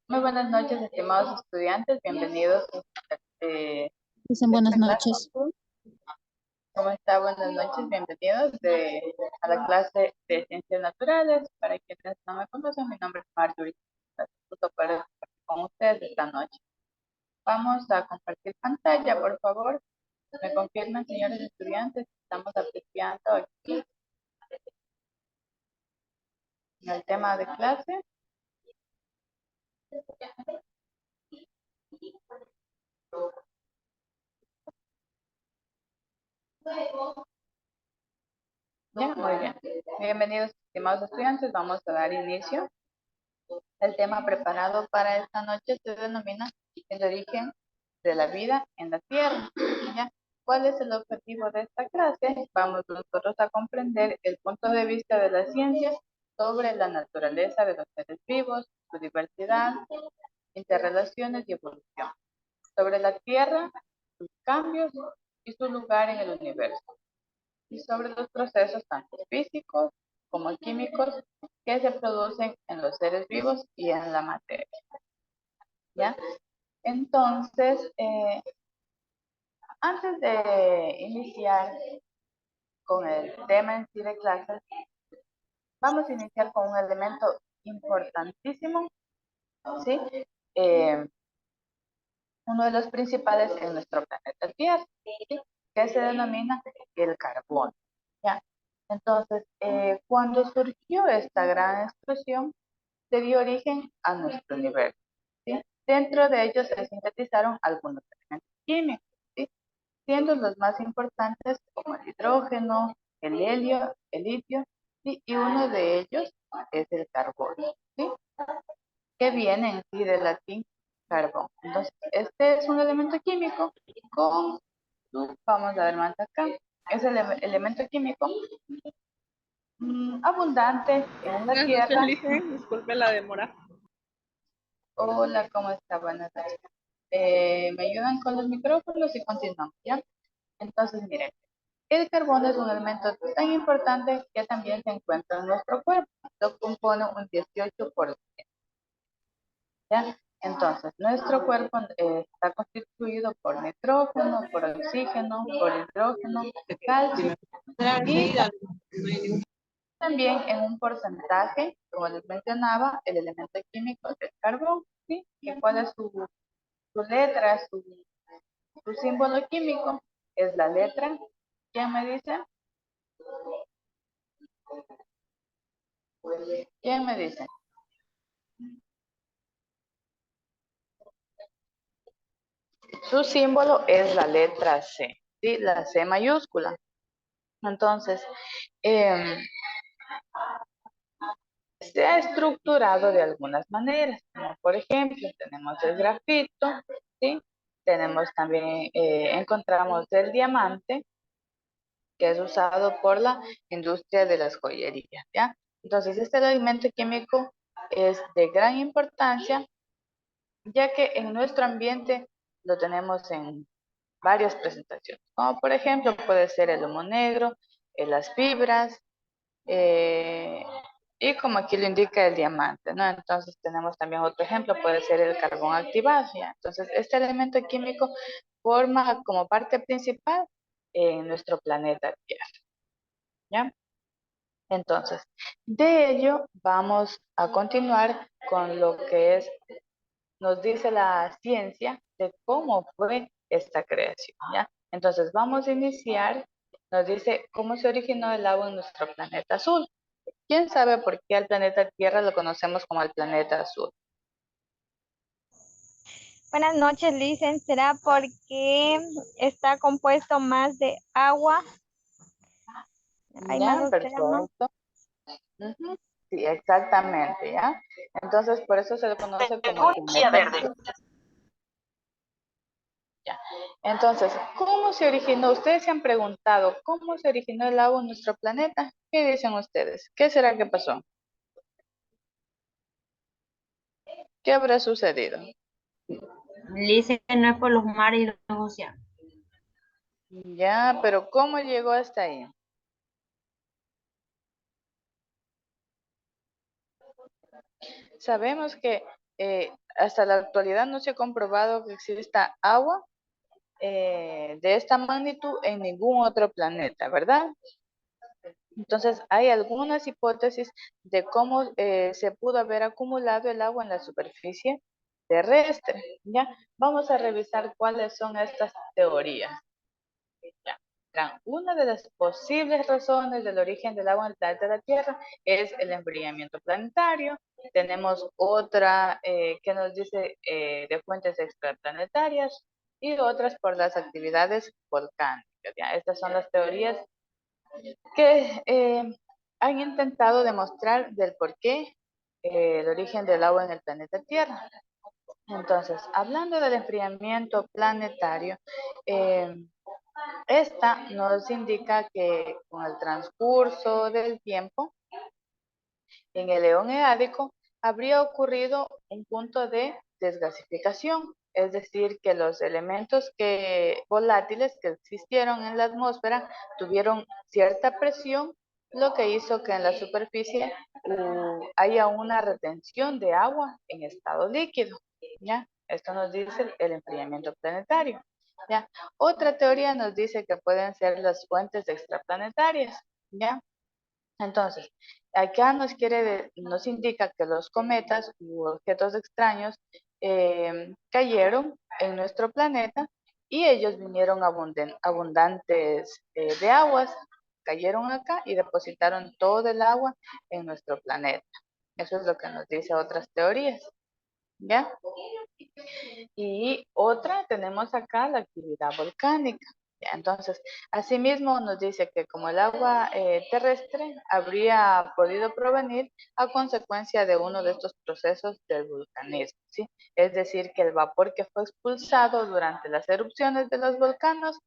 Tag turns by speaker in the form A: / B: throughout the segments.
A: Muy buenas noches, estimados estudiantes. Bienvenidos
B: Dicen
A: a
B: buenas
A: esta clase.
B: noches.
A: ¿Cómo está? Buenas noches. Bienvenidos a la clase de Ciencias Naturales. Para quienes no me conocen, mi nombre es Marjorie. Gusto poder estar con ustedes esta noche. Vamos a compartir pantalla, por favor. ¿Me confirman, señores estudiantes? Estamos apreciando aquí en el tema de clase. Ya, muy bien. Bienvenidos, estimados estudiantes. Vamos a dar inicio. El tema preparado para esta noche se denomina el origen de la vida en la Tierra. ¿Ya? ¿Cuál es el objetivo de esta clase? Vamos nosotros a comprender el punto de vista de la ciencia sobre la naturaleza de los seres vivos, su diversidad, interrelaciones y evolución. Sobre la Tierra, sus cambios y su lugar en el universo. Y sobre los procesos tanto físicos como químicos que se producen en los seres vivos y en la materia. ¿Ya? Entonces, antes de iniciar con el tema en sí de clases, vamos a iniciar con un elemento importantísimo, ¿sí? Eh, Uno de los principales en nuestro planeta Tierra, ¿sí? Que se denomina el carbón, ¿ya? Entonces, cuando surgió esta gran explosión, se dio origen a nuestro universo, ¿sí? Dentro de ellos se sintetizaron algunos elementos químicos, ¿sí? Siendo los más importantes como el hidrógeno, el helio, el litio, ¿sí? Y uno de ellos es el carbono, ¿sí? Que viene en sí del latín carbón. Entonces, este es un elemento químico con vamos a ver más acá, es el elemento químico abundante en la
C: Buenas noches,
A: Tierra.
C: Lice. Disculpe la demora.
A: Hola, ¿cómo está? Buenas noches. ¿Me ayudan con los micrófonos y continuamos, ya? Entonces, miren, el carbono es un elemento tan importante que también se encuentra en nuestro cuerpo. Lo compone un 18%, ¿ya? Entonces, nuestro cuerpo está constituido por nitrógeno, por oxígeno, por hidrógeno, calcio y también en un porcentaje, como les mencionaba, el elemento químico del carbón, ¿sí? ¿Y cuál es su letra, su símbolo químico? Es la letra. ¿Quién me dice? ¿Quién me dice? Su símbolo es la letra C, ¿sí? La C mayúscula. Entonces, eh, se ha estructurado de algunas maneras, como por ejemplo, tenemos el grafito, ¿sí? Tenemos también, encontramos el diamante, que es usado por la industria de las joyerías, ¿ya? Entonces, este elemento químico es de gran importancia, ya que en nuestro ambiente lo tenemos en varias presentaciones, como por ejemplo puede ser el humo negro, las fibras, eh, y como aquí lo indica el diamante, ¿no? Entonces tenemos también otro ejemplo, puede ser el carbón activado, ¿ya? Entonces este elemento químico forma como parte principal en nuestro planeta Tierra, ¿ya? Entonces, de ello vamos a continuar con lo que es, nos dice la ciencia de cómo fue esta creación, ¿ya? Entonces vamos a iniciar, nos dice cómo se originó el agua en nuestro planeta azul. ¿Quién sabe por qué al planeta Tierra lo conocemos como el planeta azul?
D: Buenas noches, Licen. ¿Será porque está compuesto más de agua? Hay más
A: Ya,
D: océano.
A: perfecto. Ujú. Sí, exactamente, ¿ya? Entonces, por eso se le conoce como el planeta azul. Ya. Entonces, ¿cómo se originó? Ustedes se han preguntado, ¿cómo se originó el agua en nuestro planeta? ¿Qué dicen ustedes? ¿Qué será que pasó? ¿Qué habrá sucedido?
B: Dice que no es por los mares y los océanos.
A: Ya, pero ¿cómo llegó hasta ahí? Sabemos que hasta la actualidad no se ha comprobado que exista agua de esta magnitud en ningún otro planeta, ¿verdad? Entonces, hay algunas hipótesis de cómo se pudo haber acumulado el agua en la superficie terrestre. ¿Ya? Vamos a revisar cuáles son estas teorías. Ya. Una de las posibles razones del origen del agua en el planeta de la Tierra es el enfriamiento planetario. Tenemos otra que nos dice de fuentes extraplanetarias y otras por las actividades volcánicas. ¿Ya? Estas son las teorías que han intentado demostrar del por qué el origen del agua en el planeta Tierra. Entonces, hablando del enfriamiento planetario, eh, esta nos indica que con el transcurso del tiempo, en el eón eádico, habría ocurrido un punto de desgasificación, es decir, que los elementos volátiles que existieron en la atmósfera tuvieron cierta presión, lo que hizo que en la superficie haya una retención de agua en estado líquido. ¿Ya? Esto nos dice el enfriamiento planetario. ¿Ya? Otra teoría nos dice que pueden ser las fuentes extraplanetarias. ¿Ya? Entonces, acá nos indica que los cometas u objetos extraños cayeron en nuestro planeta y ellos vinieron abundantes de aguas, cayeron acá y depositaron todo el agua en nuestro planeta. Eso es lo que nos dice otras teorías. ¿Ya? Y otra, tenemos acá la actividad volcánica. ¿Ya? Entonces, asimismo nos dice que como el agua terrestre habría podido provenir a consecuencia de uno de estos procesos del vulcanismo, ¿sí? Es decir, que el vapor que fue expulsado durante las erupciones de los volcanes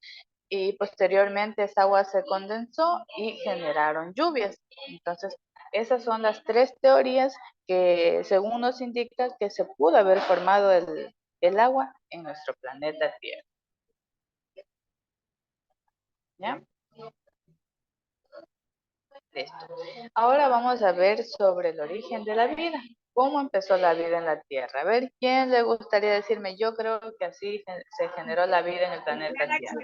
A: y posteriormente esa agua se condensó y generaron lluvias. Entonces, esas son las tres teorías que según nos indica que se pudo haber formado el agua en nuestro planeta Tierra. ¿Ya? Listo. Ahora vamos a ver sobre el origen de la vida. ¿Cómo empezó la vida en la Tierra? A ver, ¿quién le gustaría decirme? Yo creo que así se generó la vida en el planeta Tierra.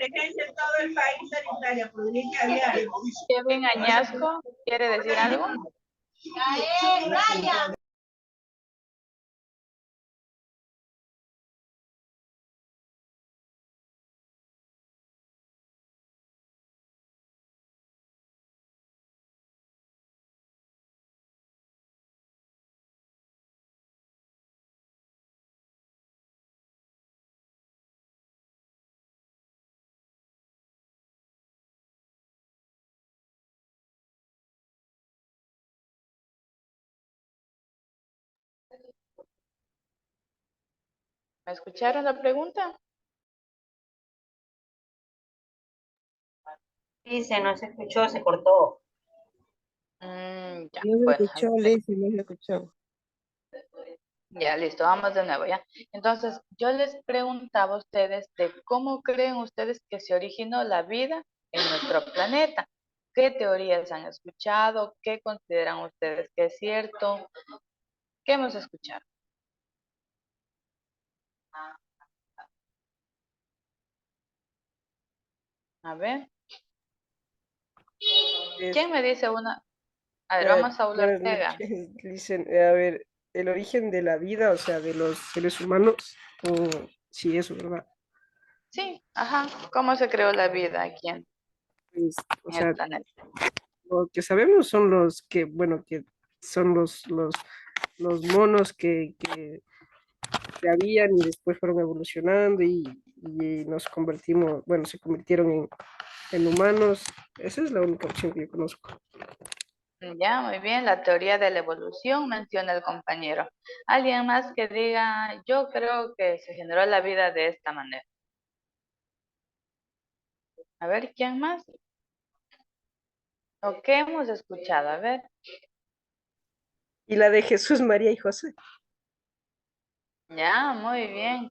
A: Kevin Añasco, ¿quiere decir algo? ¿Me escucharon la pregunta?
B: Sí, se no se escuchó, se cortó.
A: Ya,
C: No se
A: bueno,
C: escuchó, Lacey, no se escuchó.
A: ya, listo, vamos de nuevo, ¿ya? Entonces, yo les preguntaba a ustedes de cómo creen ustedes que se originó la vida en nuestro planeta. ¿Qué teorías han escuchado? ¿Qué consideran ustedes que es cierto? ¿Qué hemos escuchado? A ver,
C: Es,
A: ¿quién me dice una? A ver,
C: ya,
A: vamos a Saúl
C: buenas
A: Ortega.
C: noches, dicen, a ver, el origen de la vida, o sea, de los seres humanos, o sí, eso, ¿verdad?
A: Sí, ajá. ¿Cómo se creó la vida aquí
C: Pues, o
A: en el
C: sea,
A: planeta?
C: lo que sabemos son los que, bueno, que son los monos que habían y después fueron evolucionando y nos convertimos, bueno, se convirtieron en humanos. Esa es la única opción que yo conozco.
A: Ya, muy bien. La teoría de la evolución menciona el compañero. ¿Alguien más que diga, yo creo que se generó la vida de esta manera? A ver, ¿quién más? ¿O qué hemos escuchado? A ver.
C: Y la de Jesús, María y José.
A: Ya, muy bien.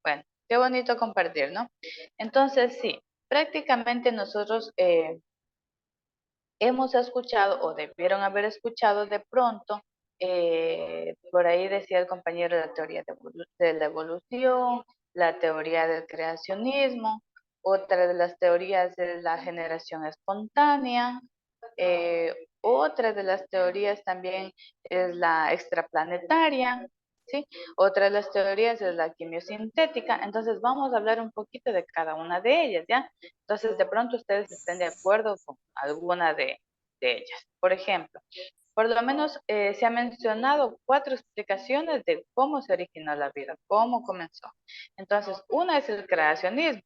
A: Bueno, qué bonito compartir, ¿no? Entonces, sí, prácticamente nosotros hemos escuchado o debieron haber escuchado de pronto Por ahí decía el compañero la teoría de la evolución, la teoría del creacionismo, otra de las teorías es la generación espontánea, otra de las teorías también es la extraplanetaria, ¿sí? Otra de las teorías es la quimiosintética. Entonces vamos a hablar un poquito de cada una de ellas, ¿ya? Entonces de pronto ustedes estén de acuerdo con alguna de ellas. Por ejemplo, por lo menos se ha mencionado 4 explicaciones de cómo se originó la vida, cómo comenzó. Entonces, una es el creacionismo,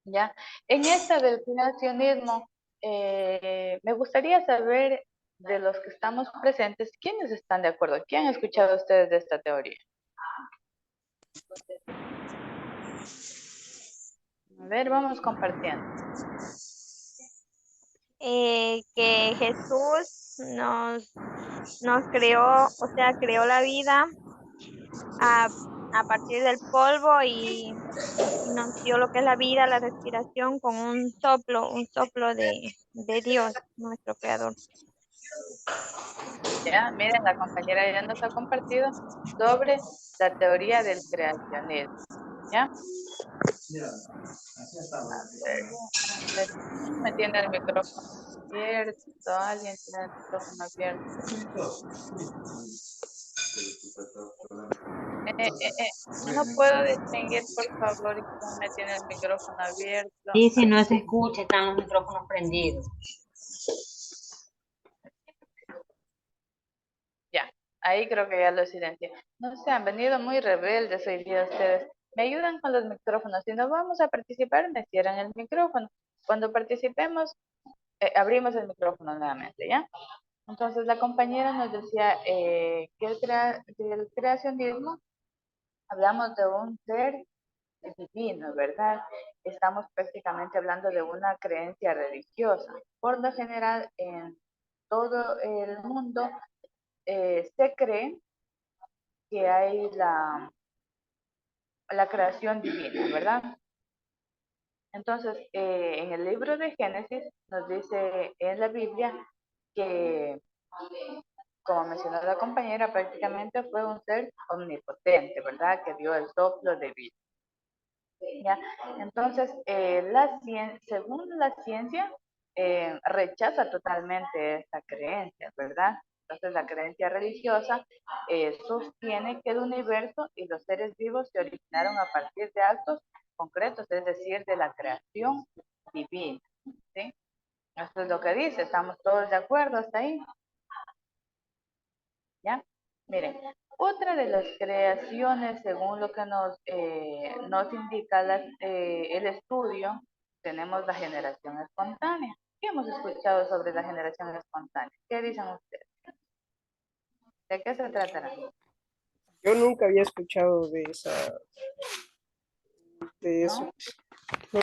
A: ¿ya? En esta del creacionismo, me gustaría saber de los que estamos presentes, ¿quiénes están de acuerdo? ¿Quién han escuchado ustedes de esta teoría? A ver, vamos compartiendo.
D: Que Jesús nos creó, o sea, creó la vida a, a partir del polvo y nos dio lo que es la vida, la respiración con un soplo de Dios, nuestro creador.
A: Ya, miren, la compañera ya nos ha compartido sobre la teoría del creacionismo, ¿ya? A ver, me tiene el micrófono abierto, alguien tiene el micrófono abierto. No puedo distinguir, por favor, quién me tiene el micrófono abierto.
B: Dice, no se escucha, están los micrófonos prendidos.
A: Ya, ahí creo que ya lo silencié. No sé, han venido muy rebeldes hoy día ustedes. Me ayudan con los micrófonos. Si no vamos a participar, me cierran el micrófono. Cuando participemos, abrimos el micrófono nuevamente, ¿ya? Entonces, la compañera nos decía que del creacionismo hablamos de un ser divino, ¿verdad? Estamos prácticamente hablando de una creencia religiosa. Por lo general, en todo el mundo se cree que hay la creación divina, ¿verdad? Entonces, en el libro de Génesis nos dice en la Biblia que, como mencionó la compañera, prácticamente fue un ser omnipotente, ¿verdad? Que dio el soplo de vida. ¿Ya? Entonces, según la ciencia, rechaza totalmente esta creencia, ¿verdad? Entonces, la creencia religiosa sostiene que el universo y los seres vivos se originaron a partir de actos concretos, es decir, de la creación divina, ¿sí? Esto es lo que dice, ¿estamos todos de acuerdo hasta ahí? ¿Ya? Miren, otra de las creaciones, según lo que nos indica el estudio, tenemos la generación espontánea. ¿Qué hemos escuchado sobre la generación espontánea? ¿Qué dicen ustedes? ¿De qué se tratará?
C: Yo nunca había escuchado de eso.
A: ¿No?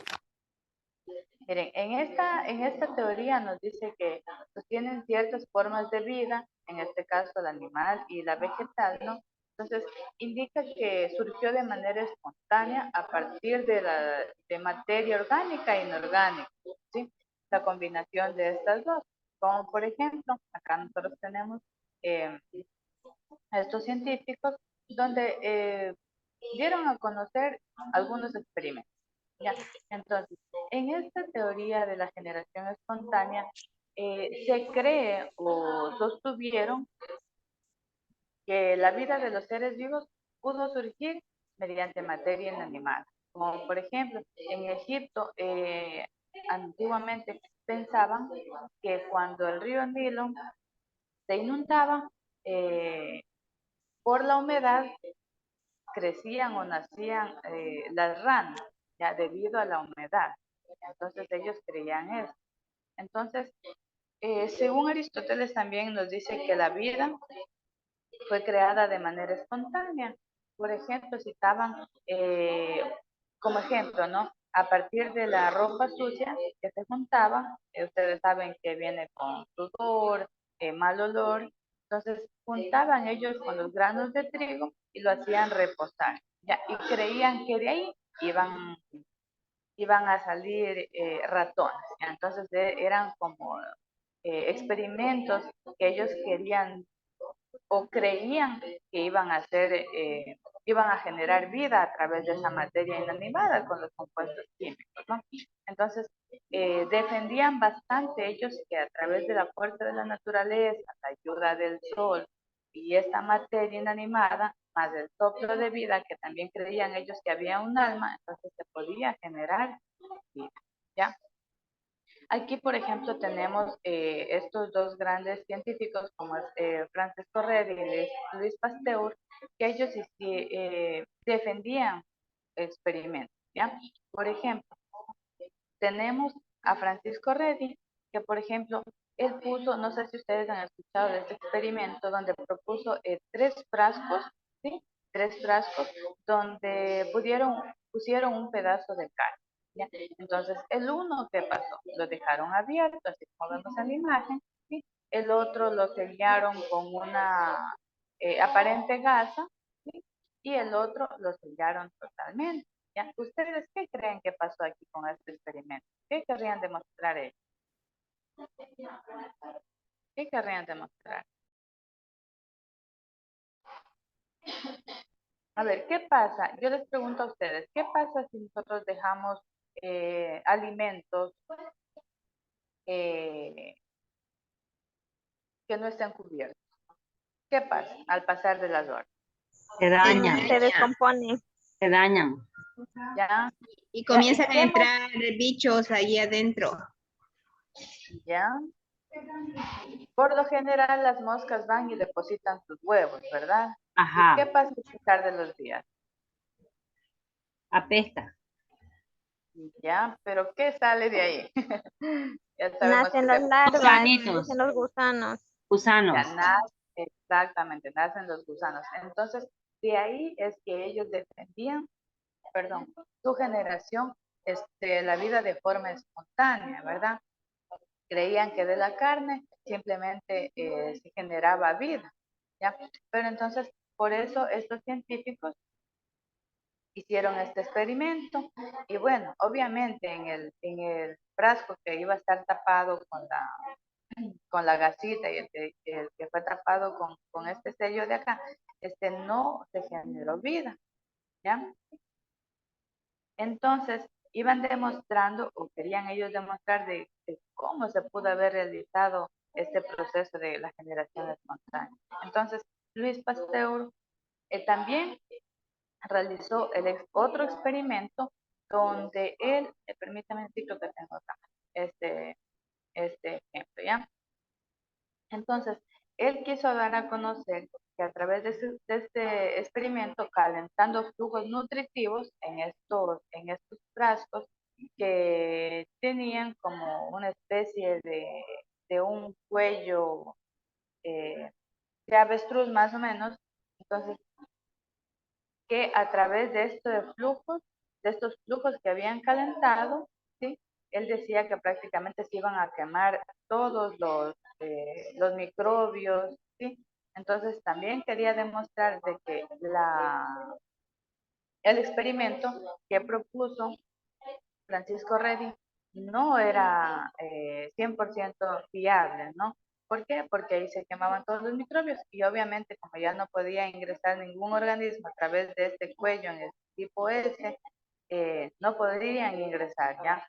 A: Miren, en esta teoría nos dice que tienen ciertas formas de vida, en este caso el animal y la vegetal, ¿no? Entonces, indica que surgió de manera espontánea a partir de materia orgánica e inorgánica, ¿sí? La combinación de estas dos. Como por ejemplo, acá nosotros tenemos eh, a estos científicos donde dieron a conocer algunos experimentos. Ya, entonces, en esta teoría de la generación espontánea, se cree o sostuvieron que la vida de los seres vivos pudo surgir mediante materia inanimada. Como por ejemplo, en Egipto, antiguamente pensaban que cuando el río Nilo se inundaba, eh, por la humedad crecían o nacían las ranas, ya debido a la humedad. Entonces ellos creían eso. Entonces, según Aristóteles también nos dice que la vida fue creada de manera espontánea. Por ejemplo, citaban como ejemplo, ¿no? A partir de la ropa sucia que se juntaba, ustedes saben que viene con sudor, mal olor, entonces juntaban ellos con los granos de trigo y lo hacían reposar, ¿ya? Y creían que de ahí iban a salir ratones, ¿ya? Entonces eran como experimentos que ellos querían o creían que iban a generar vida a través de esa materia inanimada con los compuestos químicos, ¿no? Entonces, defendían bastante ellos que a través de la fuerza de la naturaleza, la ayuda del sol y esta materia inanimada, más el soplo de vida, que también creían ellos que había un alma, entonces se podía generar vida, ¿ya? Aquí, por ejemplo, tenemos estos dos grandes científicos como es Francis Correa y Luis Pasteur, que ellos defendían experimentos, ¿ya? Por ejemplo, tenemos a Francisco Reddy, que por ejemplo, él puso, no sé si ustedes han escuchado de este experimento, donde propuso tres frascos, ¿sí? Tres frascos donde pusieron un pedazo de carne. ¿Ya? Entonces, el uno, ¿qué pasó? Lo dejaron abierto, así como vemos en la imagen, ¿sí? El otro lo sellaron con una aparente gasa, ¿sí? Y el otro lo sellaron totalmente. ¿Ya? ¿Ustedes qué creen que pasó aquí con este experimento? ¿Qué querrían demostrar ellos? ¿Qué querrían demostrar? A ver, ¿qué pasa? Yo les pregunto a ustedes, ¿qué pasa si nosotros dejamos alimentos eh, que no estén cubiertos? ¿Qué pasa al pasar de las horas?
B: Se dañan,
D: Se descompone.
B: se dañan.
A: ¿Ya?
E: Y
A: ¿Ya?
E: comienzan a entrar bichos ahí adentro.
A: ¿Ya? Por lo general las moscas van y depositan sus huevos, ¿verdad? ¿Y qué
B: Ajá,
A: pasa al pasar de los días?
B: apesta.
A: ¿Ya? ¿Pero qué sale de ahí? Ya sabemos
D: Nacen
A: que
D: las larvas,
B: Gusanitos,
D: nacen los gusanos.
B: gusanos.
A: ya nacen, exactamente, nacen los gusanos. Entonces, de ahí es que ellos defendían, perdón, su generación, la vida de forma espontánea, ¿verdad? Creían que de la carne simplemente se generaba vida, ¿ya? Pero entonces, por eso estos científicos hicieron este experimento y bueno, obviamente en el frasco que iba a estar tapado con la gasita y el que fue tapado con este sello de acá, no se generó vida, ¿ya? Entonces, iban demostrando o querían ellos demostrar de cómo se pudo haber realizado este proceso de la generación espontánea. Entonces, Luis Pasteur también realizó otro experimento donde él, permítame decir lo que tengo acá, este ejemplo, ¿ya? Entonces, él quiso dar a conocer que a través de este experimento, calentando flujos nutritivos en estos frascos que tenían como una especie de un cuello de avestruz más o menos, entonces que a través de estos flujos que habían calentado, ¿sí? Él decía que prácticamente se iban a quemar todos los microbios, ¿sí? Entonces también quería demostrar de que el experimento que propuso Francisco Reddy no era 100% fiable, ¿no? ¿Por qué? Porque ahí se quemaban todos los microbios y obviamente como ya no podía ingresar ningún organismo a través de este cuello en el tipo S, no podrían ingresar ya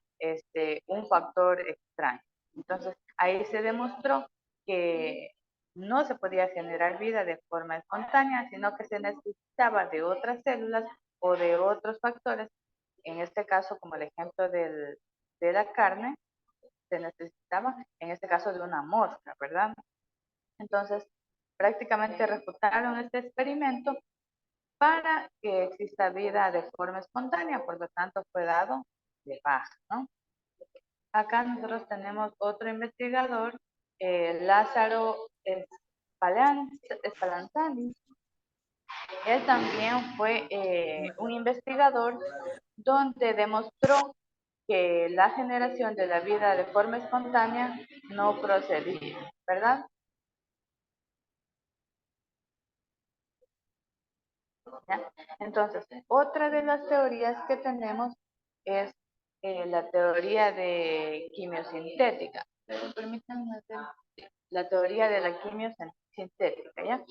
A: un factor extraño. Entonces ahí se demostró que no se podía generar vida de forma espontánea, sino que se necesitaba de otras células o de otros factores. En este caso, como el ejemplo de la carne, se necesitaba, en este caso, de una mosca, ¿verdad? Entonces, prácticamente refutaron este experimento para que exista vida de forma espontánea, por lo tanto fue dado de baja, ¿no? Acá nosotros tenemos otro investigador, Lázaro Spallanzani. Él también fue un investigador donde demostró que la generación de la vida de forma espontánea no procedía, ¿verdad? ¿Ya? Entonces, otra de las teorías que tenemos es la teoría de quimiosintética. pero permítanme hacer la teoría de la quimio sintética, ¿ya?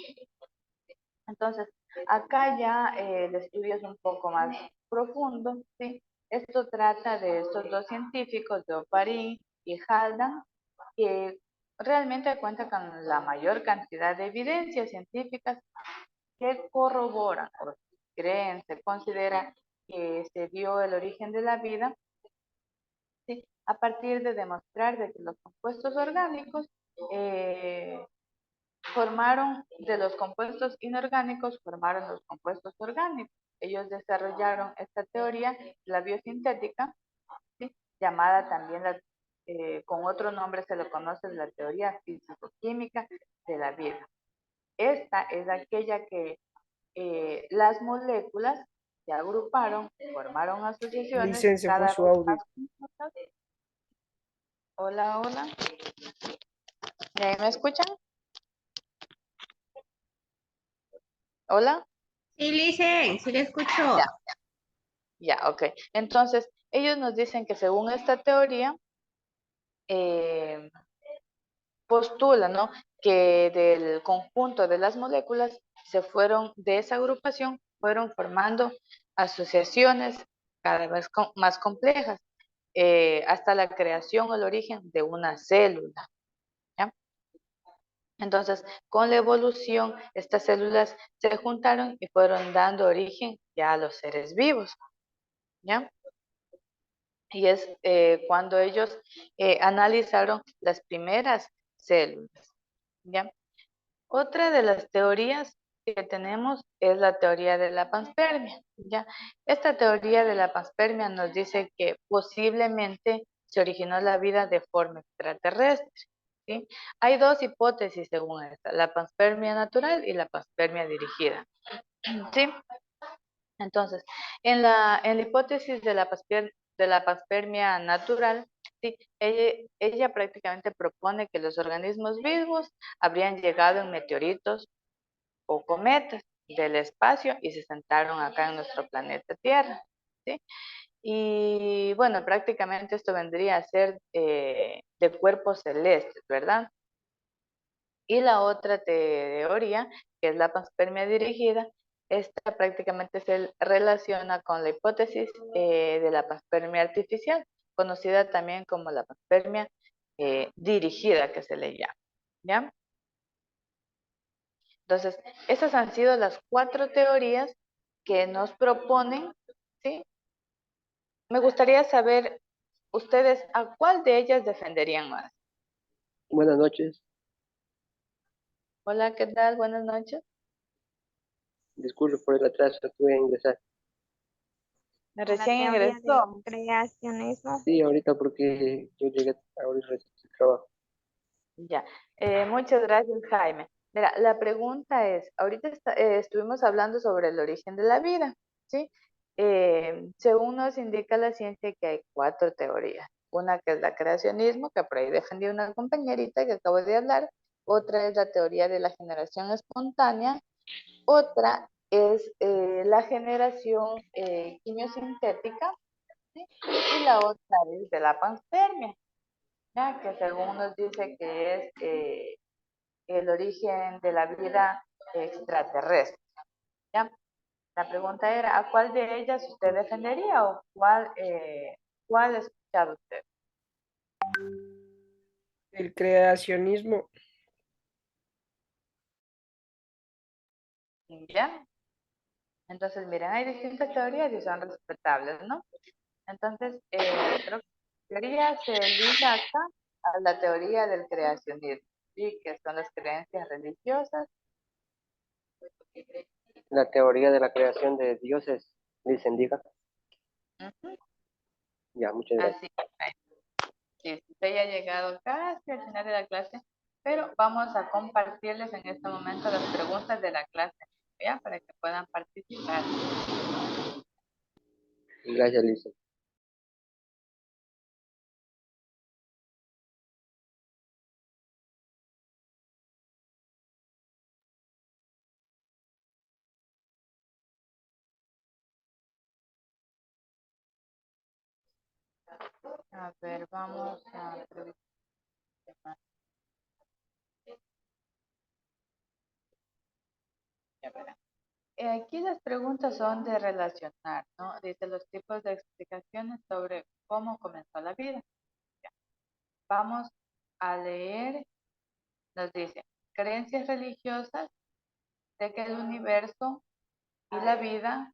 A: Entonces, acá ya el estudio es un poco más profundo, ¿sí? Esto trata de estos dos científicos, de Oparin y Haldan, que realmente cuentan con la mayor cantidad de evidencias científicas que corroboran o creen, se considera que se dio el origen de la vida, ¿sí? A partir de demostrar de que los compuestos orgánicos formaron de los compuestos inorgánicos, formaron los compuestos orgánicos. Ellos desarrollaron esta teoría, la biosintética, ¿sí? Llamada también, con otro nombre se lo conoce, la teoría físico-química de la vida. Esta es aquella que las moléculas se agruparon, formaron asociaciones,
C: Licencia por
A: cada
C: su
A: vez
C: audio.
A: más complejas. Hola, hola. ¿Y ahí me escuchan? Hola.
E: Sí, Licen, sí le escucho.
A: Ya. Ya, ok. Entonces, ellos nos dicen que según esta teoría, eh, postula, ¿no? Que del conjunto de las moléculas se fueron, de esa agrupación, fueron formando asociaciones cada vez más complejas, hasta la creación o el origen de una célula, ¿ya? Entonces, con la evolución, estas células se juntaron y fueron dando origen ya a los seres vivos, ¿ya? Y es cuando ellos analizaron las primeras células, ¿ya? Otra de las teorías que tenemos es la teoría de la panspermia, ¿ya? Esta teoría de la panspermia nos dice que posiblemente se originó la vida de forma extraterrestre, ¿sí? Hay dos hipótesis según esta, la panspermia natural y la panspermia dirigida, ¿sí? Entonces, en la hipótesis de la panspermia natural, sí, ella prácticamente propone que los organismos vivos habrían llegado en meteoritos o cometas del espacio y se sentaron acá en nuestro planeta Tierra, ¿sí? Y bueno, prácticamente esto vendría a ser de cuerpos celestes, ¿verdad? Y la otra teoría, que es la panspermia dirigida, esta prácticamente se relaciona con la hipótesis de la panspermia artificial, conocida también como la panspermia dirigida, que se le llama, ¿ya? Entonces, esas han sido las 4 teorías que nos proponen, ¿sí? Me gustaría saber, ustedes, ¿a cuál de ellas defenderían más?
F: Buenas noches.
A: Hola, ¿qué tal? Buenas noches.
F: Disculpe por el atraso, tuve que ingresar.
D: A la
A: Recién
D: teoría del
A: ingresó.
D: creacionismo.
F: Sí, ahorita porque yo llegué ahorita recién al trabajo.
A: Ya, muchas gracias, Jaime. Mira, la pregunta es, ahorita estuvimos hablando sobre el origen de la vida, ¿sí? Según nos indica la ciencia que hay 4 teorías. Una que es la creacionismo, que por ahí defendió una compañerita que acabo de hablar. Otra es la teoría de la generación espontánea. Otra es la generación quimiosintética, ¿sí? Y la otra es de la panspermia, ¿ya? Que según nos dice que es el origen de la vida extraterrestre, ¿ya? La pregunta era, ¿a cuál de ellas usted defendería o cuál ha escuchado usted?
C: El creacionismo.
A: ¿Ya? Entonces, miren, hay distintas teorías y son respetables, ¿no? Entonces, creo que la teoría se liga acá a la teoría del creacionismo, ¿sí? Que son las creencias religiosas.
F: La teoría de la creación de dioses, dicen, diga.
A: Ujú.
F: Ya, muchas gracias.
A: Así, sí, usted ya ha llegado casi al final de la clase, pero vamos a compartirles en este momento las preguntas de la clase, ¿ya? Para que puedan participar.
F: Gracias, Lisa.
A: A ver, vamos a revisar. Ya verán. Aquí las preguntas son de relacionar, ¿no? Dice los tipos de explicaciones sobre cómo comenzó la vida. Ya. Vamos a leer, nos dice, creencias religiosas de que el universo y la vida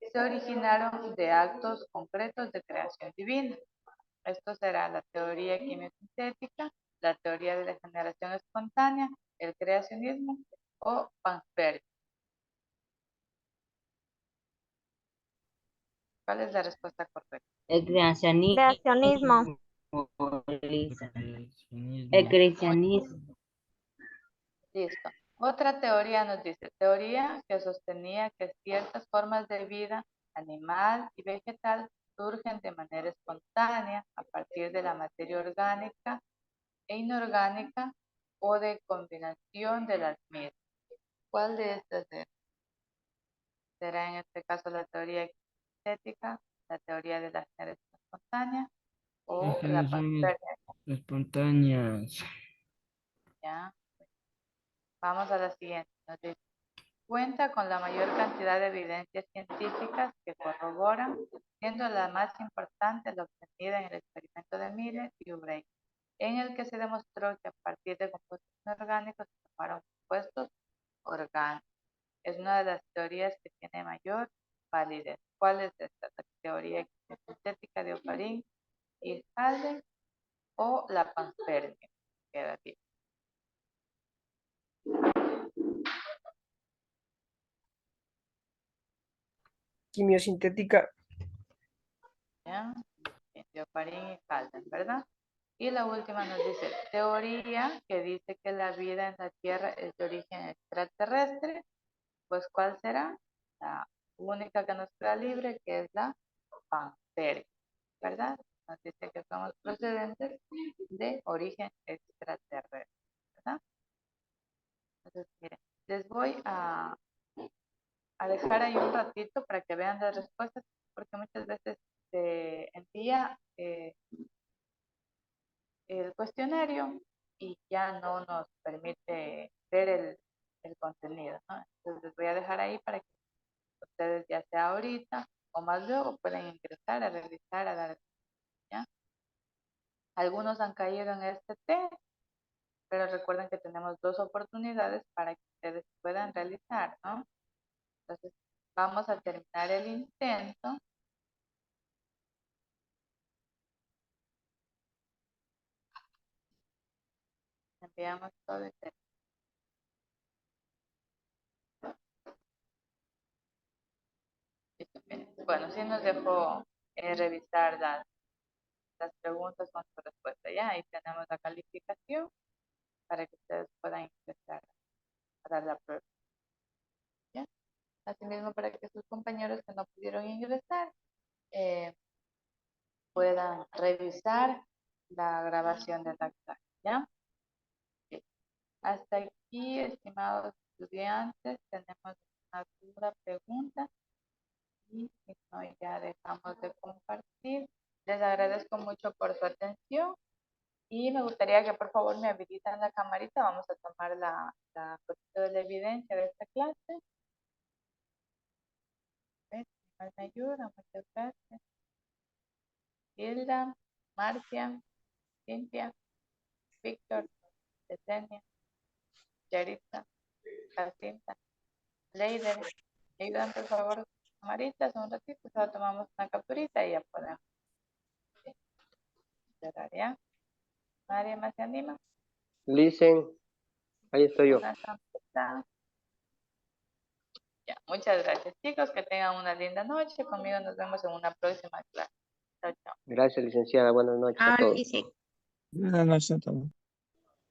A: se originaron de actos concretos de creación divina. Esto será la teoría quimiosintética, la teoría de la generación espontánea, el creacionismo o panspermia. ¿Cuál es la respuesta correcta?
B: El creacionismo.
D: Creacionismo.
B: Lisa. El creacionismo.
A: Listo. Otra teoría nos dice, teoría que sostenía que ciertas formas de vida animal y vegetal surgen de manera espontánea a partir de la materia orgánica e inorgánica o de combinación de las mismas. ¿Cuál de estas será en este caso la teoría estética, la teoría de la generación espontánea o la
G: Generación
A: panspermia?
G: espontáneas.
A: ¿Ya? Vamos a la siguiente. Nos dice, cuenta con la mayor cantidad de evidencias científicas que corroboran, siendo la más importante la obtenida en el experimento de Miller y Urey, en el que se demostró que a partir de compuestos inorgánicos se formaron compuestos orgánicos. Es una de las teorías que tiene mayor validez. ¿Cuál es esta? ¿La teoría sintética de Oparin y Halden o la panspermia? Queda bien.
C: Quimiosintética.
A: ¿Ya? De Oparin y Halden, ¿verdad? Y la última nos dice, teoría que dice que la vida en la Tierra es de origen extraterrestre. Pues, ¿cuál será? La única que nos queda libre, que es la panspermia, ¿verdad? Nos dice que somos procedentes de origen extraterrestre, ¿verdad? Entonces, miren, les voy a dejar ahí un ratito para que vean las respuestas, porque muchas veces se envía el cuestionario y ya no nos permite ver el contenido, ¿no? Entonces les voy a dejar ahí para que ustedes ya sea ahorita o más luego pueden ingresar a revisar, a dar, ¿ya? Algunos han caído en este test, pero recuerden que tenemos 2 oportunidades para que ustedes puedan realizar, ¿no? Entonces vamos a terminar el intento. Enviamos todo el texto. Bueno, sí nos dejó revisar las preguntas con su respuesta. Ya ahí tenemos la calificación para que ustedes puedan ingresar a dar la prueba. ¿Ya? Asimismo, para que sus compañeros que no pudieron ingresar puedan revisar la grabación de la clase. ¿Ya? Ok. Hasta aquí, estimados estudiantes, tenemos una duda, pregunta. Y si no, ya dejamos de compartir. Les agradezco mucho por su atención y me gustaría que por favor me habilitan la camarita. Vamos a tomar la foto de la evidencia de esta clase. ¿Ves? Me ayuda, muchas gracias. Hilda, Marcia, Cintia, Víctor, Yesenia, Yaritza, Jacinta, Leider. Me ayudan por favor camaritas un ratito, solo tomamos una capturita y ya podemos cerrar, ¿ya? ¿Nadie más se anima?
F: Listen, ahí estoy yo.
A: Una campita. Ya, muchas gracias chicos, que tengan una linda noche. Conmigo nos vemos en una próxima clase. Chao, chao.
F: Gracias, licenciada. Buenas noches a
E: Ah,
F: todos.
E: dice.
G: Buenas noches a todos.